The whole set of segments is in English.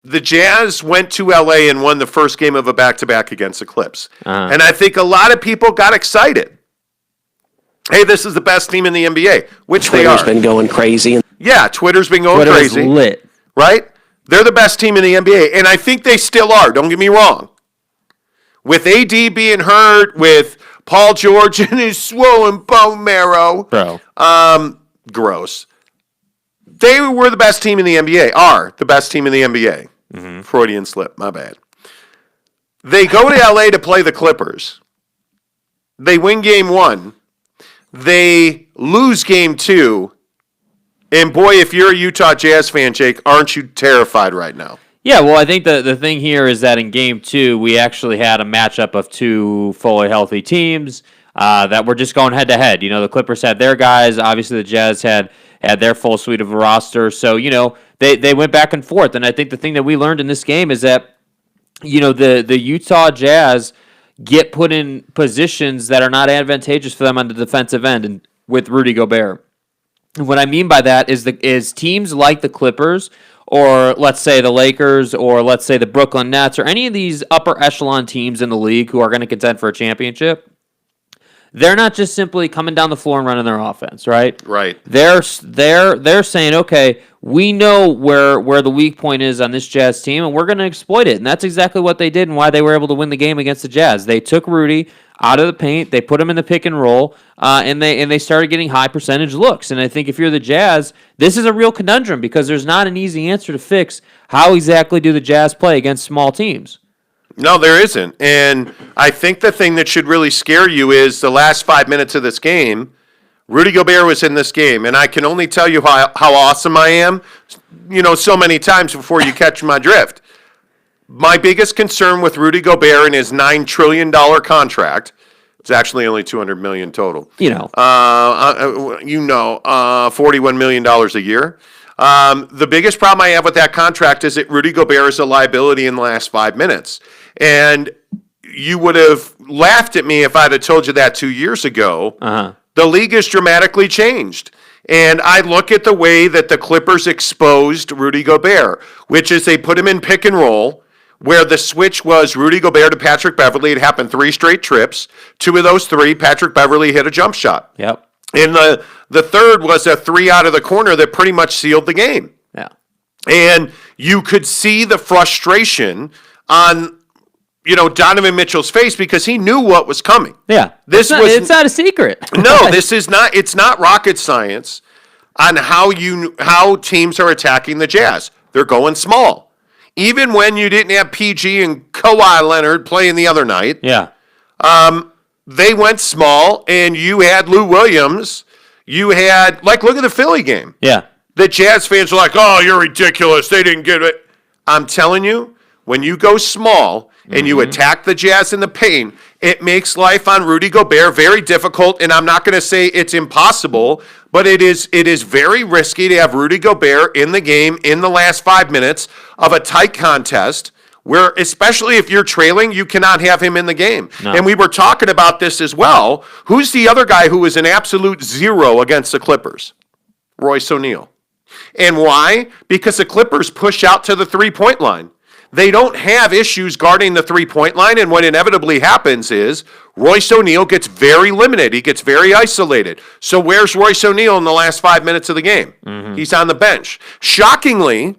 the Jazz went to LA and won the first game of a back-to-back against the Clips. And I think a lot of people got excited. Hey, this is the best team in the NBA, which Twitter's they are. Twitter's been going crazy. Yeah, Twitter's been going crazy. Lit. Right? They're the best team in the NBA, and I think they still are. Don't get me wrong. With AD being hurt, with Paul George and his swollen bone marrow. Bro. Gross. They were the best team in the NBA, are the best team in the NBA. Freudian slip, my bad. They go to LA to play the Clippers. They win game 1. They lose game 2. And boy, if you're a Utah Jazz fan, Jake, aren't you terrified right now? Yeah, well, I think the thing here is that in game 2, we actually had a matchup of two fully healthy teams that were just going head-to-head. The Clippers had their guys. Obviously, the Jazz had their full suite of a roster. So, they went back and forth. And I think the thing that we learned in this game is that, the Utah Jazz get put in positions that are not advantageous for them on the defensive end and with Rudy Gobert. And what I mean by that is teams like the Clippers or let's say the Lakers or let's say the Brooklyn Nets or any of these upper echelon teams in the league who are going to contend for a championship, they're not just simply coming down the floor and running their offense, right? Right. They're saying, okay, we know where the weak point is on this Jazz team, and we're going to exploit it. And that's exactly what they did and why they were able to win the game against the Jazz. They took Rudy out of the paint, they put him in the pick and roll, and they started getting high percentage looks. And I think if you're the Jazz, this is a real conundrum because there's not an easy answer to fix how exactly do the Jazz play against small teams. No, there isn't. And I think the thing that should really scare you is the last 5 minutes of this game. Rudy Gobert was in this game, and I can only tell you how awesome I am, so many times before you catch my drift. My biggest concern with Rudy Gobert and his $9 trillion contract, it's actually only $200 million total. $41 million a year. The biggest problem I have with that contract is that Rudy Gobert is a liability in the last 5 minutes. And you would have laughed at me if I'd have told you that 2 years ago. The league has dramatically changed. And I look at the way that the Clippers exposed Rudy Gobert, which is they put him in pick and roll, where the switch was Rudy Gobert to Patrick Beverley. It happened 3 straight trips. 2 of those 3, Patrick Beverley hit a jump shot. Yep. And the third was a 3 out of the corner that pretty much sealed the game. Yeah. And you could see the frustration on Donovan Mitchell's face because he knew what was coming. Yeah. It's not a secret. No, it's not rocket science on how teams are attacking the Jazz. They're going small. Even when you didn't have PG and Kawhi Leonard playing the other night. Yeah. They went small, and you had Lou Williams. You had, look at the Philly game. Yeah. The Jazz fans are like, oh, you're ridiculous. They didn't get it. I'm telling you, when you go small and you attack the Jazz in the paint, it makes life on Rudy Gobert very difficult, and I'm not going to say it's impossible, but it is very risky to have Rudy Gobert in the game in the last 5 minutes of a tight contest where, especially if you're trailing, you cannot have him in the game. No. And we were talking about this as well. Who's the other guy who was an absolute zero against the Clippers? Royce O'Neal. And why? Because the Clippers push out to the three-point line. They don't have issues guarding the three-point line, and what inevitably happens is Royce O'Neal gets very limited. He gets very isolated. So where's Royce O'Neal in the last 5 minutes of the game? He's on the bench. Shockingly,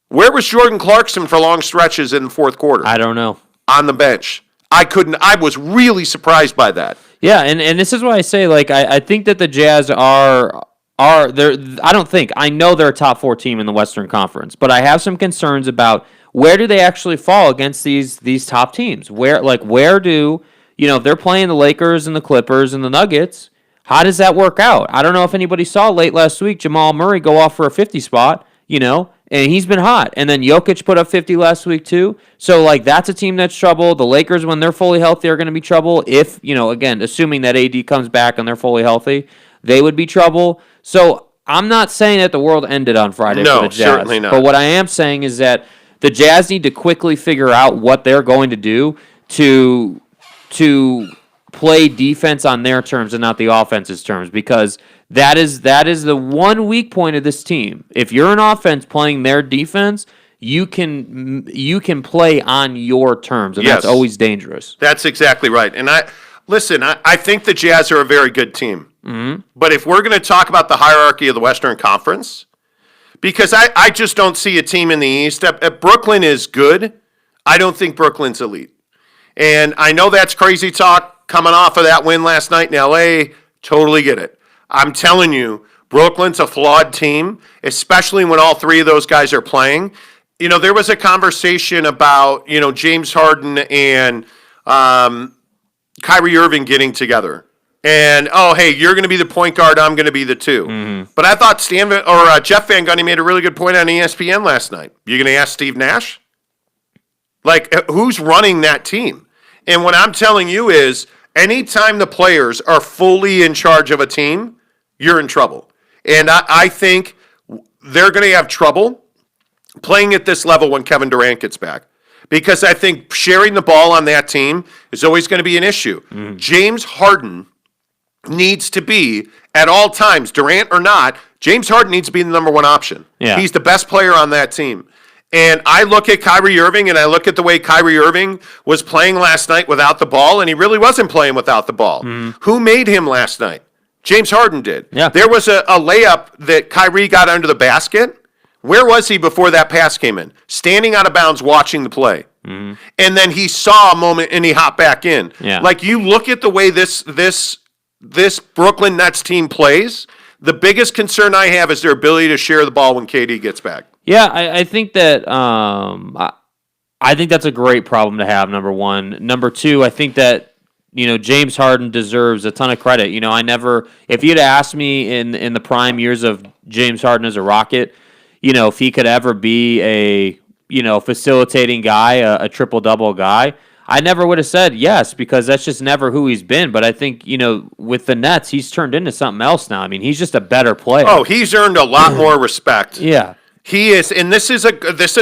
where was Jordan Clarkson for long stretches in the fourth quarter? I don't know. On the bench. I was really surprised by that. Yeah, and this is why I say, I think that the Jazz I know they're a top 4 team in the Western Conference, but I have some concerns about where do they actually fall against these top teams? Where do, if they're playing the Lakers and the Clippers and the Nuggets, how does that work out? I don't know if anybody saw late last week Jamal Murray go off for a 50 spot, and he's been hot. And then Jokic put up 50 last week too. So, that's a team that's trouble. The Lakers, when they're fully healthy, are going to be trouble. If, again, assuming that AD comes back and they're fully healthy, they would be trouble. So, I'm not saying that the world ended on Friday for the Jazz. No, certainly not. But what I am saying is that the Jazz need to quickly figure out what they're going to do to play defense on their terms and not the offense's terms, because that is the one weak point of this team. If you're an offense playing their defense, you can play on your terms, and that's Yes. always dangerous. That's exactly right. And I think the Jazz are a very good team. Mm-hmm. But if we're going to talk about the hierarchy of the Western Conference, because I just don't see a team in the East. Brooklyn is good. I don't think Brooklyn's elite. And I know that's crazy talk coming off of that win last night in L.A. Totally get it. I'm telling you, Brooklyn's a flawed team, especially when all three of those guys are playing. You know, there was a conversation about, James Harden and Kyrie Irving getting together. And, hey, you're going to be the point guard, I'm going to be the two. Mm-hmm. But I thought Jeff Van Gundy made a really good point on ESPN last night. You going to ask Steve Nash? Like, who's running that team? And what I'm telling you is, anytime the players are fully in charge of a team, you're in trouble. And I think they're going to have trouble playing at this level when Kevin Durant gets back. Because I think sharing the ball on that team is always going to be an issue. Mm. James Harden needs to be, at all times, Durant or not, James Harden needs to be the number one option. Yeah. He's the best player on that team. And I look at Kyrie Irving, and I look at the way Kyrie Irving was playing last night without the ball, and he really wasn't playing without the ball. Mm. Who made him last night? James Harden did. Yeah. There was a layup that Kyrie got under the basket. Where was he before that pass came in? Standing out of bounds watching the play. Mm. And then he saw a moment, and he hopped back in. Yeah. Like, you look at the way this Brooklyn Nets team plays, the biggest concern I have is their ability to share the ball when KD gets back. Yeah, I think that I think that's a great problem to have, number one. Number two, I think that, James Harden deserves a ton of credit. If you'd asked me in the prime years of James Harden as a Rocket, if he could ever be a, facilitating guy, a triple-double guy, I never would have said yes, because that's just never who he's been. But I think, with the Nets, he's turned into something else now. I mean, he's just a better player. Oh, he's earned a lot more respect. Yeah. He is, and this is a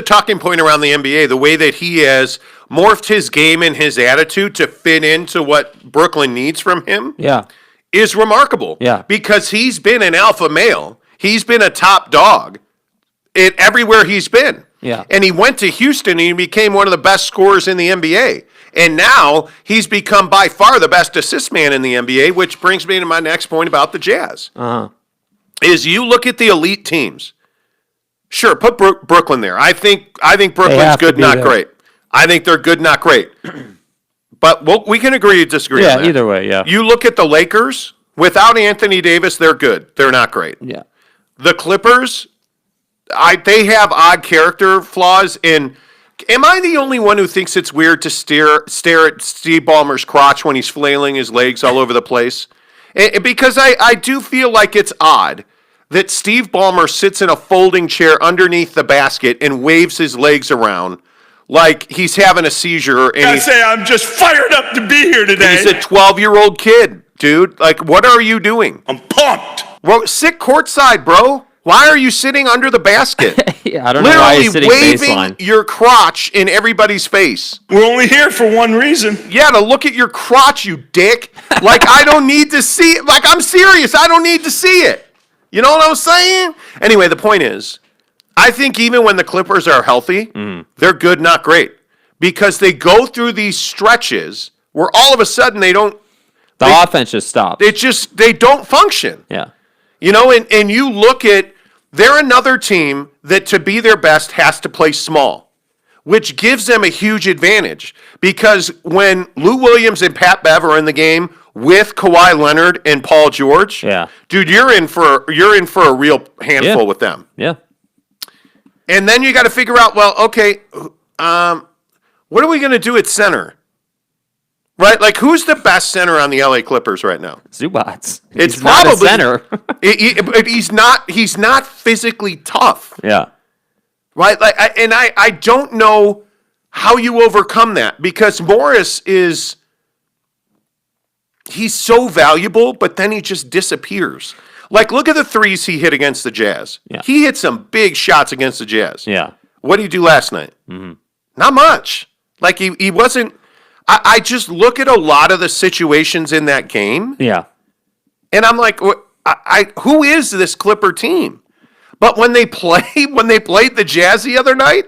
talking point around the NBA, the way that he has morphed his game and his attitude to fit into what Brooklyn needs from him. Yeah. Is remarkable. Yeah. Because he's been an alpha male. He's been a top dog everywhere he's been. Yeah. And he went to Houston and he became one of the best scorers in the NBA. And now he's become by far the best assist man in the NBA, which brings me to my next point about the Jazz. Uh-huh. Is you look at the elite teams. Sure, put Brooklyn there. I think Brooklyn's good, not great. I think they're good, not great. But we can agree to disagree on that. Yeah, either way, yeah. You look at the Lakers, without Anthony Davis, they're good. They're not great. Yeah. The Clippers, they have odd character flaws. And am I the only one who thinks it's weird to stare at Steve Ballmer's crotch when he's flailing his legs all over the place? Because I do feel like it's odd that Steve Ballmer sits in a folding chair underneath the basket and waves his legs around like he's having a seizure. And I say I'm just fired up to be here today. He's a 12-year-old kid, dude. Like, what are you doing? I'm pumped. Well, sit courtside, bro. Why are you sitting under the basket? Yeah, I don't know why he's sitting waving baseline. Your crotch in everybody's face. We're only here for one reason. Yeah, to look at your crotch, you dick. Like, I don't need to see it. Like, I'm serious. I don't need to see it. You know what I'm saying? Anyway, the point is, I think even when the Clippers are healthy, they're good, not great. Because they go through these stretches where all of a sudden they offense just stops. They don't function. Yeah. And you look at, they're another team that to be their best has to play small, which gives them a huge advantage. Because when Lou Williams and Pat Bev are in the game with Kawhi Leonard and Paul George, dude, you're in for a real handful with them. Yeah. And then you got to figure out, well, okay, what are we going to do at center? Right? Like, who's the best center on the LA Clippers right now? Zubats. It's he's probably not a center. He's not physically tough. Yeah. Right? Like, I don't know how you overcome that, because Morris he's so valuable, but then he just disappears. Like, look at the threes he hit against the Jazz. Yeah. He hit some big shots against the Jazz. Yeah. What did he do last night? Mm-hmm. Not much. Like, he wasn't. I just look at a lot of the situations in that game. Yeah. And I'm like, who is this Clipper team? But when they played the Jazz the other night,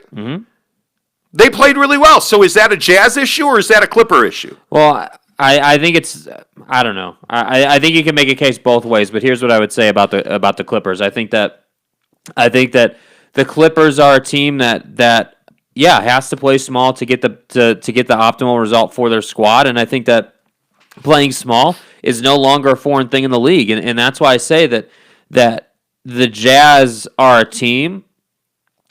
they played really well. So is that a Jazz issue or is that a Clipper issue? Well, I think it's, I don't know. I think you can make a case both ways, but here's what I would say about the Clippers. I think that the Clippers are a team that has to play small to get the optimal result for their squad, and I think that playing small is no longer a foreign thing in the league, and that's why I say that the Jazz are a team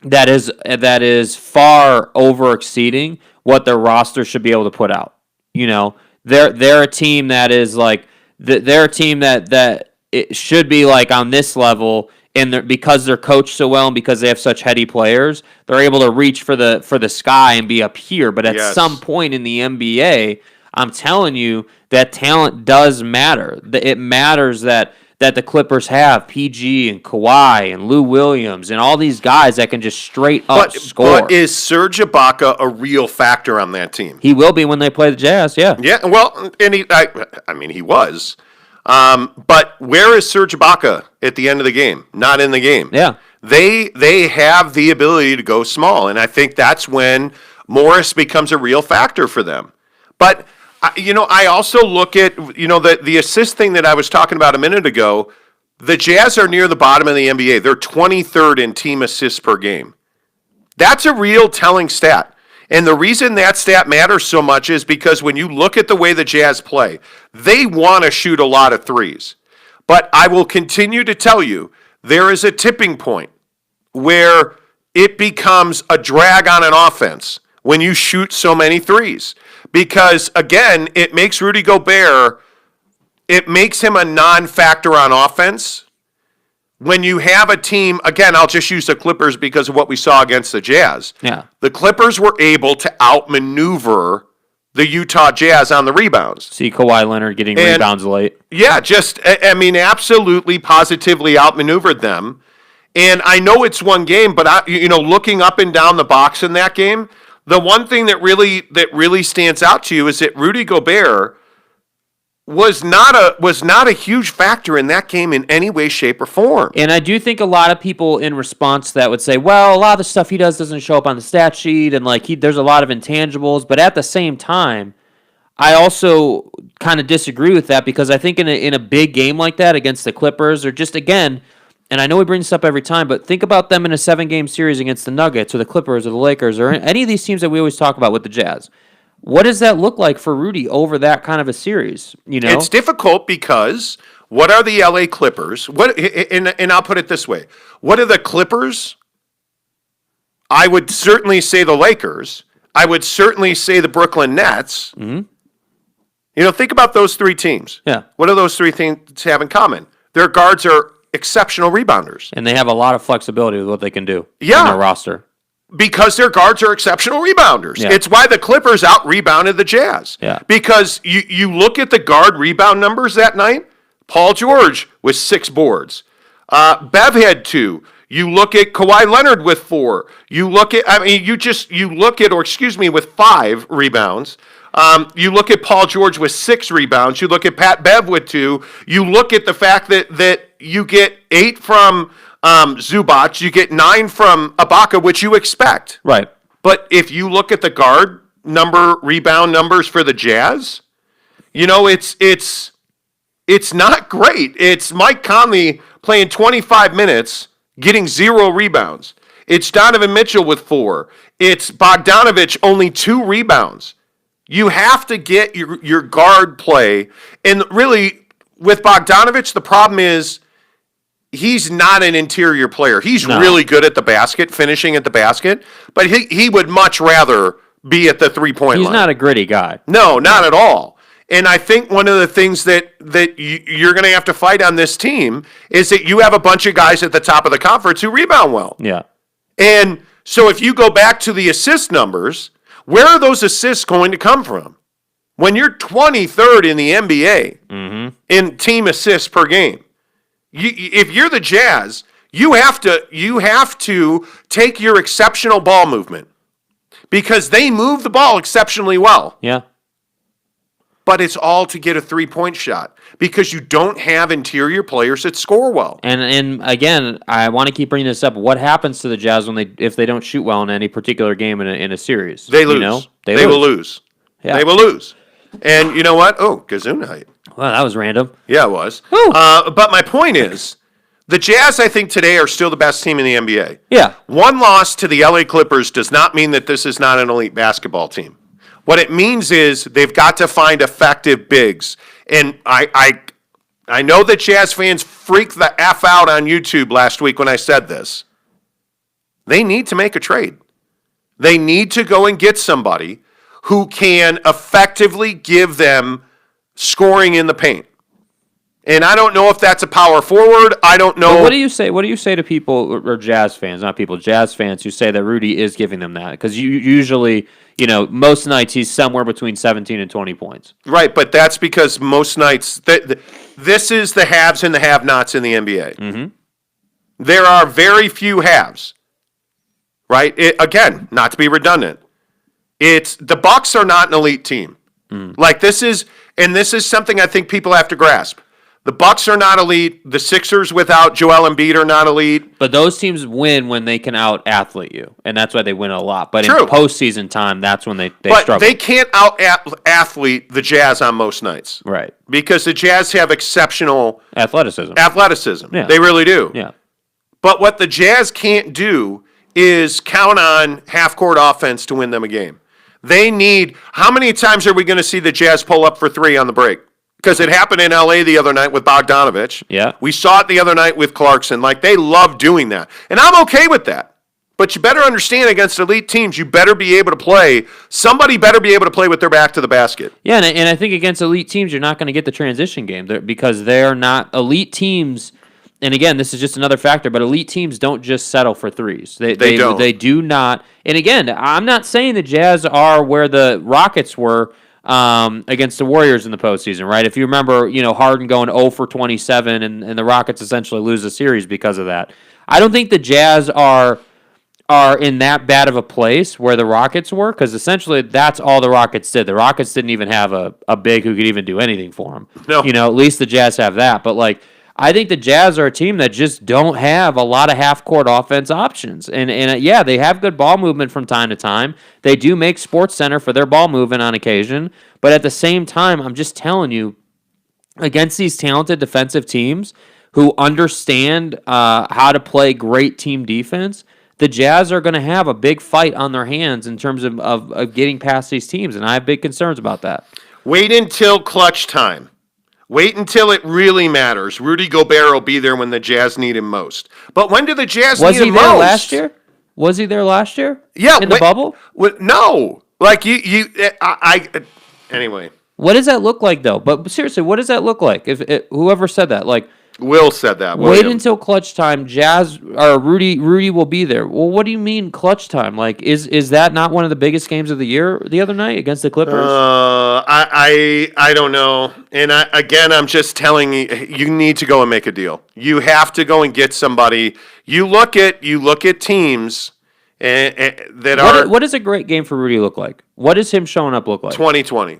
that is far over exceeding what their roster should be able to put out. You know, they're a team that is like they're a team that it should be like on this level, and because they're coached so well and because they have such heady players, they're able to reach for the sky and be up here. But at some point in the NBA, I'm telling you that talent does matter. It matters that the Clippers have PG and Kawhi and Lou Williams and all these guys that can just straight up score. But is Serge Ibaka a real factor on that team? He will be when they play the Jazz, yeah. Yeah, well, and he was. But where is Serge Ibaka at the end of the game? Not in the game. Yeah. They have the ability to go small, and I think that's when Morris becomes a real factor for them. But I also look at, the assist thing that I was talking about a minute ago. The Jazz are near the bottom of the NBA. They're 23rd in team assists per game. That's a real telling stat. And the reason that stat matters so much is because when you look at the way the Jazz play, they want to shoot a lot of threes. But I will continue to tell you, there is a tipping point where it becomes a drag on an offense when you shoot so many threes. Because, again, it makes Rudy Gobert, it makes him a non-factor on offense. When you have a team, again, I'll just use the Clippers because of what we saw against the Jazz. Yeah. The Clippers were able to outmaneuver the Utah Jazz on the rebounds. See Kawhi Leonard getting rebounds late. Yeah, absolutely, positively outmaneuvered them. And I know it's one game, but looking up and down the box in that game, the one thing that really stands out to you is that Rudy Gobert was not a huge factor in that game in any way, shape, or form. And I do think a lot of people in response to that would say, well, a lot of the stuff he does doesn't show up on the stat sheet, and there's a lot of intangibles. But at the same time, I also kind of disagree with that because I think in a big game like that against the Clippers, or just again, and I know we bring this up every time, but think about them in a 7-game series against the Nuggets or the Clippers or the Lakers or any of these teams that we always talk about with the Jazz. What does that look like for Rudy over that kind of a series? It's difficult because what are the LA Clippers? And I'll put it this way. What are the Clippers? I would certainly say the Lakers. I would certainly say the Brooklyn Nets. Mm-hmm. Think about those three teams. Yeah. What do those three teams have in common? Their guards are exceptional rebounders. And they have a lot of flexibility with what they can do in their roster. Because their guards are exceptional rebounders. Yeah. It's why the Clippers out-rebounded the Jazz. Yeah. Because you look at the guard rebound numbers that night, Paul George with 6 boards. Bev had 2. You look at Kawhi Leonard with 4. You look at, with 5 rebounds. You look at Paul George with 6 rebounds. You look at Pat Bev with 2. You look at the fact that you get 8 from Zubac, you get 9 from Ibaka, which you expect. Right. But if you look at the guard rebound numbers for the Jazz, it's not great. It's Mike Conley playing 25 minutes, getting 0 rebounds. It's Donovan Mitchell with 4. It's Bogdanovich, only 2 rebounds. You have to get your guard play. And really, with Bogdanovich, the problem is he's not an interior player. He's really good at the basket, finishing at the basket, but he would much rather be at the three-point line. He's not a gritty guy. No, not at all. And I think one of the things that you're going to have to fight on this team is that you have a bunch of guys at the top of the conference who rebound well. Yeah. And so if you go back to the assist numbers, where are those assists going to come from? When you're 23rd in the NBA in team assists per game, if you're the Jazz, you have to take your exceptional ball movement because they move the ball exceptionally well. Yeah. but it's all to get a three-point shot because you don't have interior players that score well. And again, I want to keep bringing this up. What happens to the Jazz if they don't shoot well in any particular game in a series? They lose. You know? They will lose. Yeah. They will lose. And you know what? Oh, Gesundheit. Well, that was random. Yeah, it was. But my point is, the Jazz, I think, today are still the best team in the NBA. Yeah. One loss to the LA Clippers does not mean that this is not an elite basketball team. What it means is they've got to find effective bigs. And I know that Jazz fans freaked the F out on YouTube last week when I said this. They need to make a trade. They need to go and get somebody who can effectively give them scoring in the paint. And I don't know if that's a power forward. I don't know. But what do you say? What do you say to people or Jazz fans, not people, Jazz fans who say that Rudy is giving them that? Because you usually, most nights he's somewhere between 17 and 20 points. Right, but that's because most nights this is the haves and the have-nots in the NBA. Mm-hmm. There are very few haves. Right? Again, not to be redundant. It's the Bucks are not an elite team. Like this is something I think people have to grasp. The Bucks are not elite. The Sixers without Joel Embiid are not elite. But those teams win when they can out-athlete you, and that's why they win a lot. But True. in postseason time, that's when they But struggle. they can't out-athlete the Jazz on most nights. Right. Because the Jazz have exceptional Athleticism. athleticism. Yeah. They really do. Yeah. But what the Jazz can't do is count on half-court offense to win them a game. They need – how many times are we going to see the Jazz pull up for three on the break? Because it happened in L.A. the other night with Bogdanovich. Yeah. We saw it the other night with Clarkson. Like, they love doing that. And I'm okay with that. But you better understand against elite teams, you better be able to play – somebody better be able to play with their back to the basket. Yeah, and I think against elite teams, you're not going to get the transition game because they're not – elite teams – and again, this is just another factor, but elite teams don't just settle for threes. They don't. They do not. And again, I'm not saying the Jazz are where the Rockets were against the Warriors in the postseason, right? If you remember, Harden going 0 for 27 and the Rockets essentially lose the series because of that. I don't think the Jazz are in that bad of a place where the Rockets were, because essentially that's all the Rockets did. The Rockets didn't even have a big who could even do anything for them. No. At least the Jazz have that. But I think the Jazz are a team that just don't have a lot of half-court offense options. And yeah, they have good ball movement from time to time. They do make Sports Center for their ball movement on occasion. But at the same time, I'm just telling you, against these talented defensive teams who understand how to play great team defense, the Jazz are going to have a big fight on their hands in terms of getting past these teams. And I have big concerns about that. Wait until clutch time. Wait until it really matters. Rudy Gobert will be there when the Jazz need him most. But when do the Jazz need him most? Was he there last year? Was he there last year? Yeah. In the bubble? No. Anyway. What does that look like, though? But seriously, what does that look like? If whoever said that, Will said that. Wait until clutch time. Jazz or Rudy will be there. Well, what do you mean clutch time? Is that not one of the biggest games of the year the other night against the Clippers? I don't know. And I'm just telling you, you need to go and make a deal. You have to go and get somebody. You look at teams that are. What does a great game for Rudy look like? What does him showing up look like? 2020.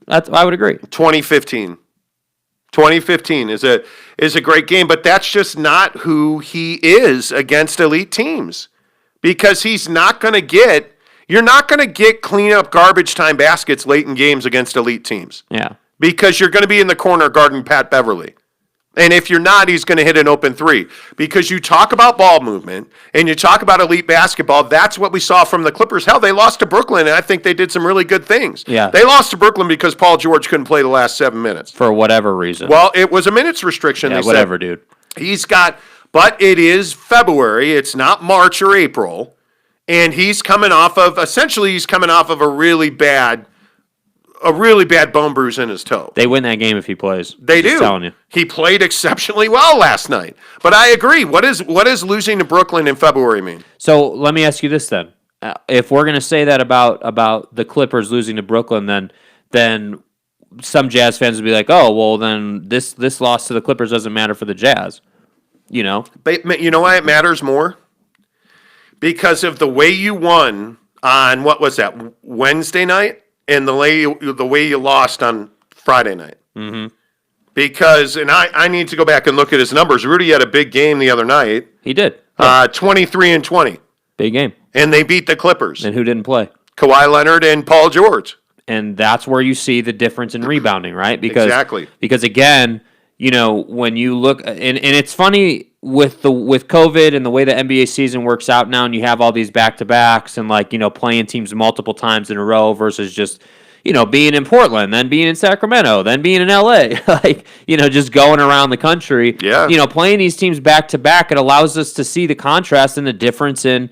I would agree. 2015. 2015 is a great game, but that's just not who he is against elite teams, because you're not going to get clean up garbage time baskets late in games against elite teams. Yeah. Because you're going to be in the corner guarding Pat Beverley. And if you're not, he's going to hit an open three. Because you talk about ball movement and you talk about elite basketball, that's what we saw from the Clippers. Hell, they lost to Brooklyn, and I think they did some really good things. Yeah. They lost to Brooklyn because Paul George couldn't play the last 7 minutes. For whatever reason. Well, it was a minutes restriction. Yeah, they whatever, said. dude. But it is February. It's not March or April. And he's coming off of a really bad bone bruise in his toe. They win that game if he plays. They Just do. telling you. He played exceptionally well last night. But I agree. What is losing to Brooklyn in February mean? So let me ask you this then: if we're going to say that about the Clippers losing to Brooklyn, then some Jazz fans would be like, "Oh, well, then this loss to the Clippers doesn't matter for the Jazz," But you know why it matters more? Because of the way you won on, what was that, Wednesday night? in the way you lost on Friday night. Mm-hmm. Because, and I need to go back and look at his numbers. Rudy had a big game the other night. He did. 23 and 20. Big game. And they beat the Clippers. And who didn't play? Kawhi Leonard and Paul George. And that's where you see the difference in rebounding, right? Exactly. Because again, when you look, and it's funny with COVID and the way the NBA season works out now, and you have all these back-to-backs and playing teams multiple times in a row versus just being in Portland, then being in Sacramento, then being in LA, just going around the country. Yeah. Playing these teams back to back, it allows us to see the contrast and the difference in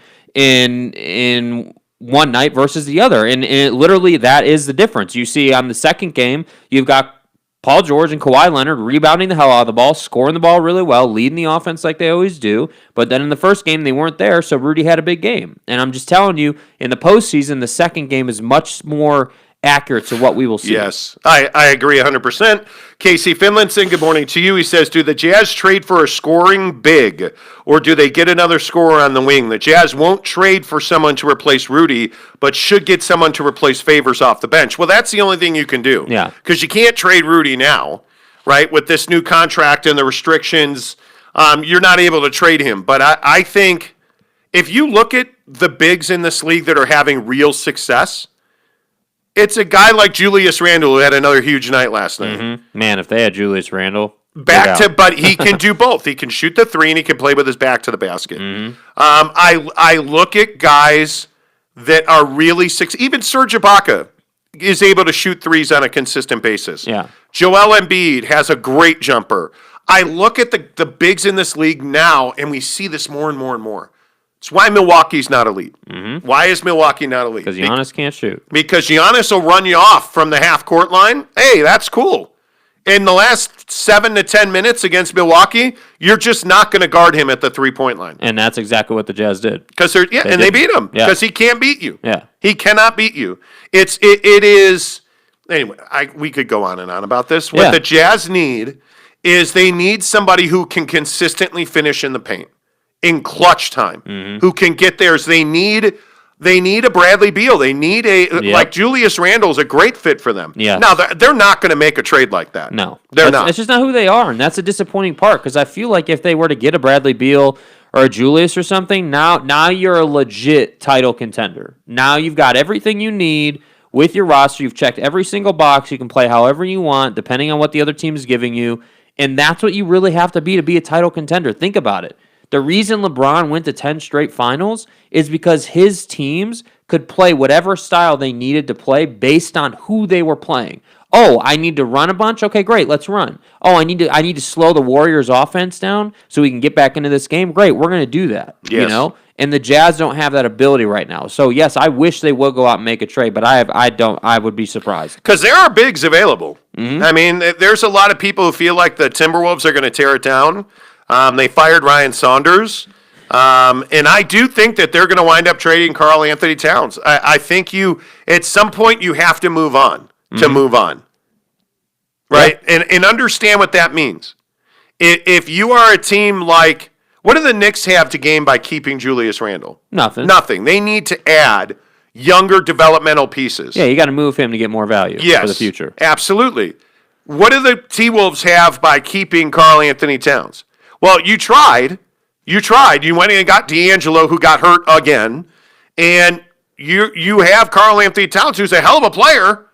one night versus the other. And literally that is the difference. You see on the second game, you've got Paul George and Kawhi Leonard rebounding the hell out of the ball, scoring the ball really well, leading the offense like they always do. But then in the first game, they weren't there, so Rudy had a big game. And I'm just telling you, in the postseason, the second game is much more accurate to what we will see. Yes, I agree 100%. Casey Finlinson, good morning to you. He says, do the Jazz trade for a scoring big, or do they get another scorer on the wing? The Jazz won't trade for someone to replace Rudy, but should get someone to replace Favors off the bench. Well, that's the only thing you can do. Yeah. Because you can't trade Rudy now, right? With this new contract and the restrictions, you're not able to trade him. But I think if you look at the bigs in this league that are having real success, it's a guy like Julius Randle who had another huge night last night. Mm-hmm. Man, if they had Julius Randle, but he can do both. He can shoot the three and he can play with his back to the basket. Mm-hmm. I look at guys that are really even Serge Ibaka is able to shoot threes on a consistent basis. Yeah. Joel Embiid has a great jumper. I look at the bigs in this league now, and we see this more and more and more. It's why Milwaukee's not elite. Mm-hmm. Why is Milwaukee not elite? Because Giannis can't shoot. Because Giannis will run you off from the half-court line. Hey, that's cool. In the last 7 to 10 minutes against Milwaukee, you're just not going to guard him at the three-point line. And that's exactly what the Jazz did. They beat him. Because he can't beat you. Yeah. He cannot beat you. It is... Anyway, we could go on and on about this. What the Jazz need is they need somebody who can consistently finish in the paint. In clutch time, who can get theirs. They need a Bradley Beal. They need like Julius Randle's a great fit for them. Yeah. Now they're not going to make a trade like that. No, they're not. It's just not who they are, and that's a disappointing part. Because I feel like if they were to get a Bradley Beal or a Julius or something, now you're a legit title contender. Now you've got everything you need with your roster. You've checked every single box. You can play however you want, depending on what the other team is giving you, and that's what you really have to be a title contender. Think about it. The reason LeBron went to 10 straight finals is because his teams could play whatever style they needed to play based on who they were playing. Oh, I need to run a bunch? Okay, great, let's run. Oh, I need to slow the Warriors' offense down so we can get back into this game. Great, we're going to do that. Yes. And the Jazz don't have that ability right now. So yes, I wish they would go out and make a trade, but I would be surprised. Because there are bigs available. Mm-hmm. I mean, there's a lot of people who feel like the Timberwolves are going to tear it down. They fired Ryan Saunders. And I do think that they're going to wind up trading Karl Anthony Towns. I think at some point, you have to move on to move on. Right? Yeah. And understand what that means. If you are a team like, what do the Knicks have to gain by keeping Julius Randle? Nothing. They need to add younger developmental pieces. Yeah, you got to move him to get more value for the future. Absolutely. What do the T-Wolves have by keeping Karl Anthony Towns? Well, you tried. You went in and got D'Angelo, who got hurt again. And you have Karl Anthony Towns, who's a hell of a player.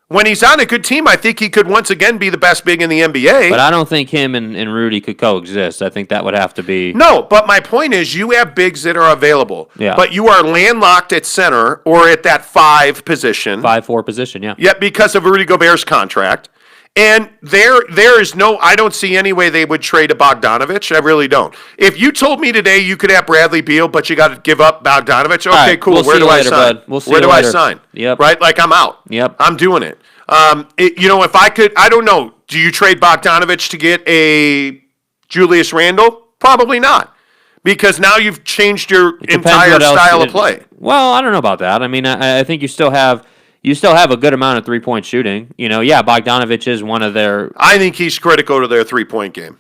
When he's on a good team, I think he could once again be the best big in the NBA. But I don't think him and Rudy could coexist. I think that would have to be... No, but my point is you have bigs that are available. Yeah. But you are landlocked at center or at that 5 position. 5-4 position, yeah. Yet because of Rudy Gobert's contract. And there is I don't see any way they would trade a Bogdanovich. I really don't. If you told me today you could have Bradley Beal, but you got to give up Bogdanovich, okay, right, cool. Where do I sign? Where do I sign? Yep. Right? Like I'm out. Yep. I'm doing it. If I could, I don't know. Do you trade Bogdanovich to get a Julius Randle? Probably not. Because now you've changed your entire style of play. Well, I don't know about that. I mean, I think you still have a good amount of three-point shooting. Bogdanovich is one of their... I think he's critical to their three-point game.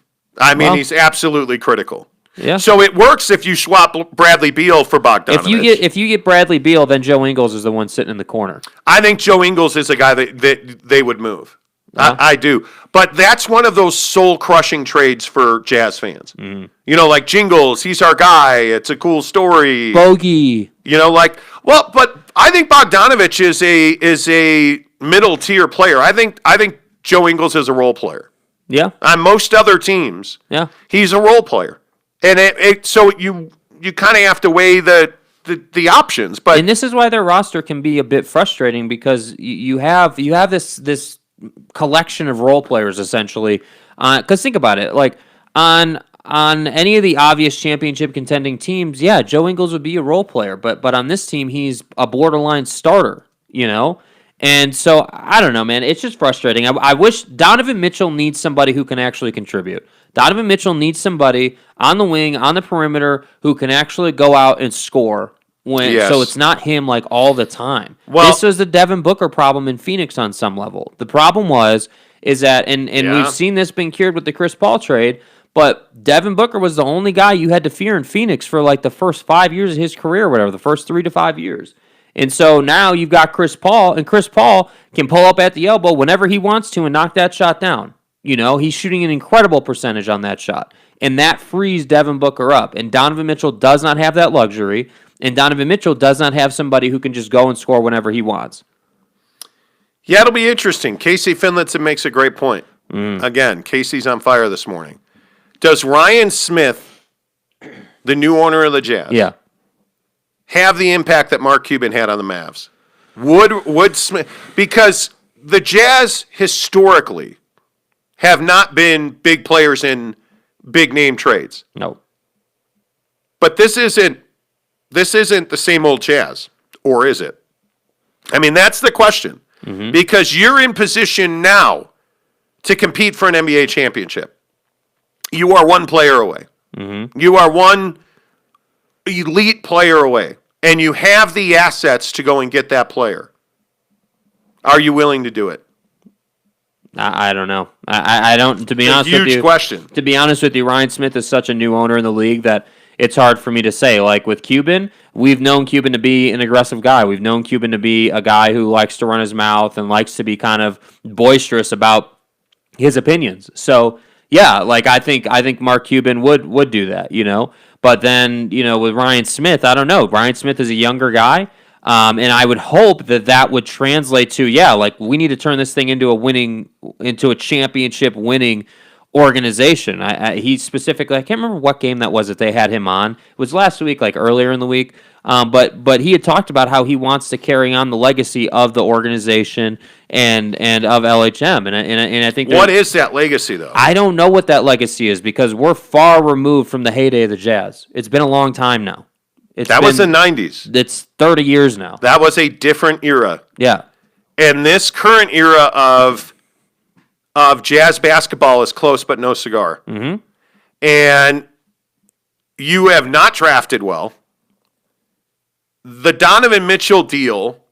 He's absolutely critical. Yeah. So it works if you swap Bradley Beal for Bogdanovich. If you get Bradley Beal, then Joe Ingles is the one sitting in the corner. I think Joe Ingles is a guy that they would move. I do. But that's one of those soul-crushing trades for Jazz fans. Mm-hmm. You know, like Jingles, he's our guy. It's a cool story. Bogey. You know, but I think Bogdanovich is a middle-tier player. I think Joe Ingles is a role player. Yeah. On most other teams, Yeah. he's a role player. And so you kind of have to weigh the options. But And this is why their roster can be a bit frustrating because you have this collection of role players essentially. Because think about it, like on any of the obvious championship contending teams, yeah, Joe Ingles would be a role player, but on this team he's a borderline starter, you know. And so I don't know, man. It's just frustrating. I wish Donovan Mitchell needs somebody who can actually contribute. Donovan Mitchell needs somebody on the wing, on the perimeter, who can actually go out and score. So it's not him like all the time. Well, this was the Devin Booker problem in Phoenix on some level. The problem is that, and we've seen this being cured with the Chris Paul trade, but Devin Booker was the only guy you had to fear in Phoenix for like the first 5 years of his career, or whatever, the first 3 to 5 years. And so now you've got Chris Paul, and Chris Paul can pull up at the elbow whenever he wants to and knock that shot down. You know, he's shooting an incredible percentage on that shot. And that frees Devin Booker up. And Donovan Mitchell does not have that luxury. And Donovan Mitchell does not have somebody who can just go and score whenever he wants. Yeah, it'll be interesting. Casey Finlinson makes a great point. Again, Casey's on fire this morning. Does Ryan Smith, the new owner of the Jazz, have the impact that Mark Cuban had on the Mavs? Would Smith, because the Jazz historically have not been big players in big name trades. No. But this isn't the same old Jazz, or is it? I mean, that's the question. Because you're in position now to compete for an NBA championship. You are one player away. You are one elite player away. And you have the assets to go and get that player. Are you willing to do it? I don't know. I don't, to be honest with you. Huge question. To be honest with you, Ryan Smith is such a new owner in the league that it's hard for me to say. Like with Cuban, we've known Cuban to be an aggressive guy. We've known Cuban to be a guy who likes to run his mouth and likes to be kind of boisterous about his opinions. So yeah, like I think Mark Cuban would do that, you know. But then, you know, with Ryan Smith, I don't know. Ryan Smith is a younger guy, and I would hope that would translate to, like we need to turn this thing into a championship winning organization. He specifically, I can't remember what game that was that they had him on. It was last week, like earlier in the week. But he had talked about how he wants to carry on the legacy of the organization and of LHM. And I think what is that legacy though? I don't know what that legacy is because we're far removed from the heyday of the Jazz. It's been a long time now. That was the 90s. It's 30 years now. That was a different era. Yeah. And this current era of Jazz basketball is close but no cigar. And you have not drafted well. The Donovan Mitchell deal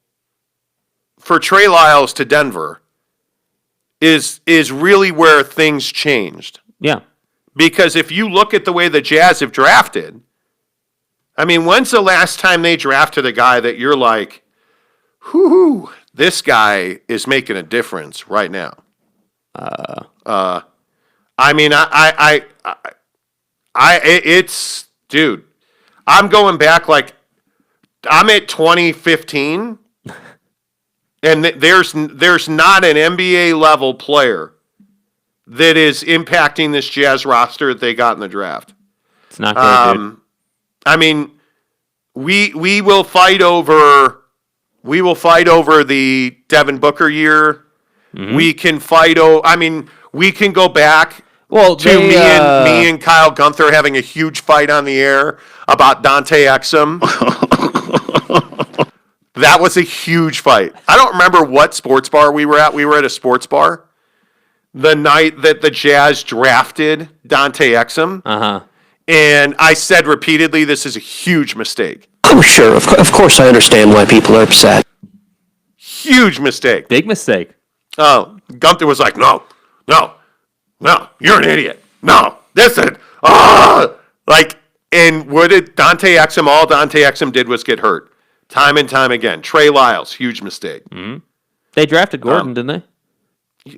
for Trey Lyles to Denver is really where things changed. Yeah. Because if you look at the way the Jazz have drafted, I mean, when's the last time they drafted a guy that you're like, whoo, this guy is making a difference right now? I mean, it's, dude, I'm going back like, I'm at 2015, and there's not an NBA level player that is impacting this Jazz roster that they got in the draft. It's not good, dude. I mean, we will fight over the Devin Booker year. We can fight we can go back to me and Kyle Gunther having a huge fight on the air about Dante Exum. That was a huge fight. I don't remember what sports bar we were at. We were at a sports bar the night that the Jazz drafted Dante Exum. And I said repeatedly, this is a huge mistake. Oh, sure. Of course I understand why people are upset. Huge mistake. Big mistake. Oh, Gunther was like, no, you're an idiot. No, Like, and what did Dante Exum? All Dante Exum did was get hurt. Time and time again. Trey Lyles, huge mistake. They drafted Gordon, didn't they?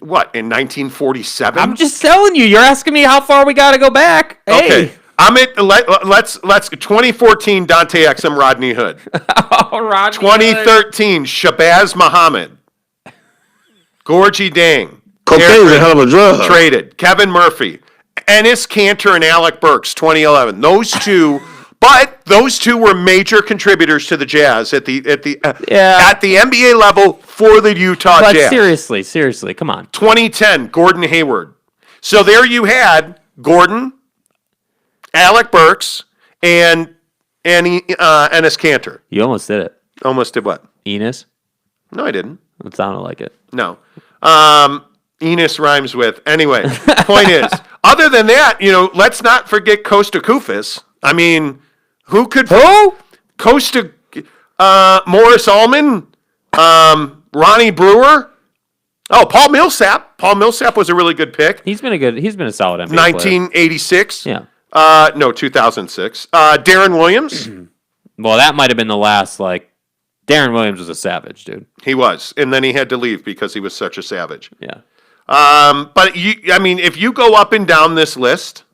What, in 1947? I'm just telling you. You're asking me how far we got to go back. Okay. Hey. I'm at, let's 2014 Dante Exum, Rodney Hood. Oh, Rodney 2013 Shabazz Muhammad. Gorgie Dang. Cocaine's a hell of a drug. Traded. Kevin Murphy. Ennis Cantor and Alec Burks, 2011. Those two, but those two were major contributors to the Jazz at the NBA level for the Utah But Jazz. seriously, come on. 2010 Gordon Hayward. So there you had Gordon, Alec Burks, and Ennis Cantor. You almost did it. Almost did what? Enos? No, I didn't. It sounded like it. No. Enos rhymes with. Anyway, point is, other than that, let's not forget Costa Koufis. I mean, who could... Who? Costa... Morris Ullman, Ronnie Brewer. Oh, Paul Millsap. Paul Millsap was a really good pick. He's been a solid NBA player. 1986. Yeah. No, 2006. Darren Williams. Well, that might have been the last, Darren Williams was a savage, dude. He was. And then he had to leave because he was such a savage. Yeah. But if you go up and down this list,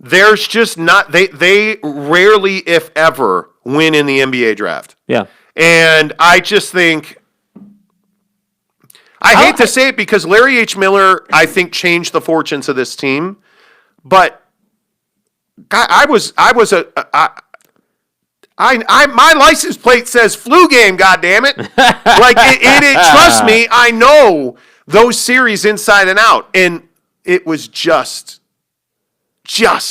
there's just not, they rarely, if ever, win in the NBA draft. Yeah. And I just think, I hate to say it because Larry H. Miller, I think, changed the fortunes of this team. But my license plate says flu game, goddammit. Trust me, I know those series inside and out. And it was just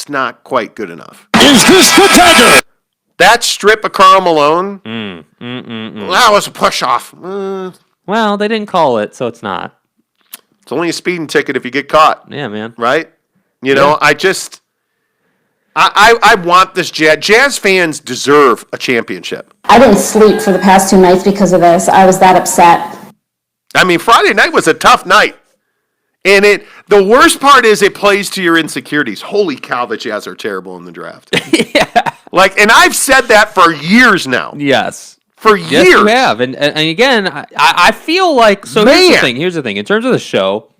not quite good enough. Is this the dagger? That strip of Karl Malone, that was a push-off. Well, they didn't call it, so it's not. It's only a speeding ticket if you get caught, Yeah, man. right? I want this Jazz fans deserve a championship. I didn't sleep for the past 2 nights because of this. I was that upset. I mean, Friday night was a tough night. And the worst part is it plays to your insecurities. Holy cow, the Jazz are terrible in the draft. Yeah. And I've said that for years now. Yes. For years. Yes, you have. And again, I feel like, so here's the thing. In terms of the show,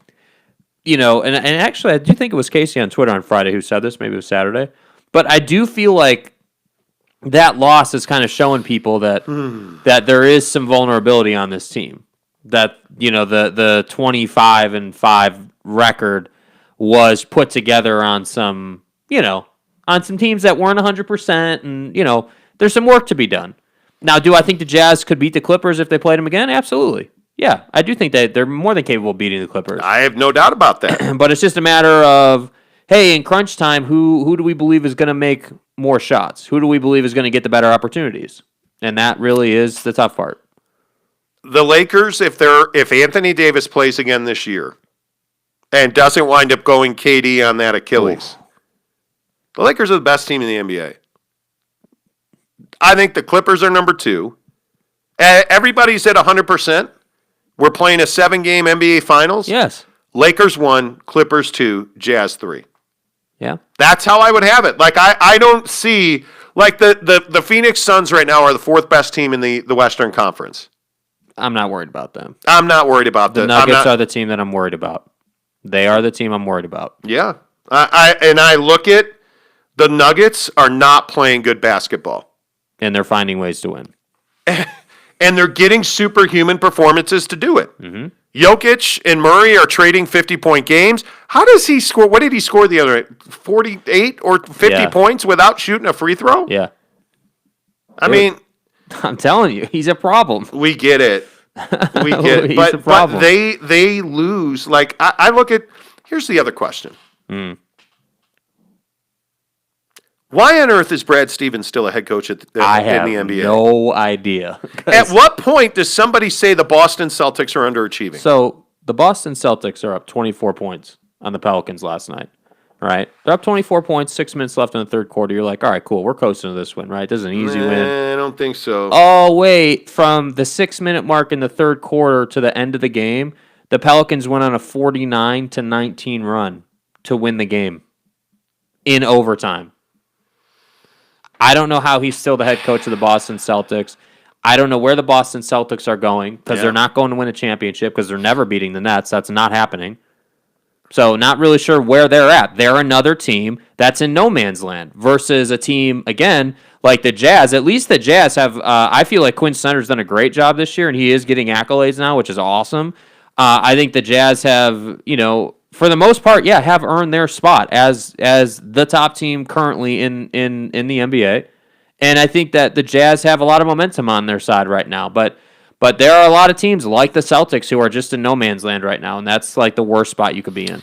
and actually I do think it was Casey on Twitter on Friday who said this, maybe it was Saturday, but I do feel like that loss is kind of showing people that there is some vulnerability on this team. That, the 25-5 record was put together on some, on some teams that weren't 100%, and, there's some work to be done. Now, do I think the Jazz could beat the Clippers if they played them again? Absolutely. Yeah, I do think that they're more than capable of beating the Clippers. I have no doubt about that. But it's just a matter of, hey, in crunch time, who do we believe is going to make more shots? Who do we believe is going to get the better opportunities? And that really is the tough part. The Lakers, if Anthony Davis plays again this year and doesn't wind up going KD on that Achilles, the Lakers are the best team in the NBA. I think the Clippers are number 2. Everybody's at 100%. We're playing a 7-game NBA Finals. Yes. Lakers 1, Clippers 2, Jazz 3. Yeah. That's how I would have it. I don't see, the Phoenix Suns right now are the 4th best team in the Western Conference. I'm not worried about them. I'm not worried about The Nuggets are the team that I'm worried about. They are the team I'm worried about. Yeah. I look at the Nuggets are not playing good basketball. And they're finding ways to win. And they're getting superhuman performances to do it. Mm-hmm. Jokic and Murray are trading 50-point games. How does he score? What did he score the other night? 48 or 50 points without shooting a free throw? Yeah. I mean, I'm telling you, he's a problem. we get it. We get it. He's a problem. But they lose. I look at, here's the other question. Why on earth is Brad Stevens still a head coach in the NBA? No idea. At what point does somebody say the Boston Celtics are underachieving? So the Boston Celtics are up 24 points on the Pelicans last night. Right? They're up 24 points, 6 minutes left in the third quarter. You're like, all right, cool. We're coasting to this win, right? This is an easy win. I don't think so. Oh, wait. From the 6-minute mark in the third quarter to the end of the game, the Pelicans went on a 49-19 run to win the game in overtime. I don't know how he's still the head coach of the Boston Celtics. I don't know where the Boston Celtics are going because they're not going to win a championship because they're never beating the Nets. That's not happening. So not really sure where they're at. They're another team that's in no man's land versus a team, again, like the Jazz. At least the Jazz have, I feel like Quinn Snyder's done a great job this year, and he is getting accolades now, which is awesome. I think the Jazz have, for the most part, have earned their spot as the top team currently in the NBA. And I think that the Jazz have a lot of momentum on their side right now. But there are a lot of teams like the Celtics who are just in no man's land right now, and that's like the worst spot you could be in.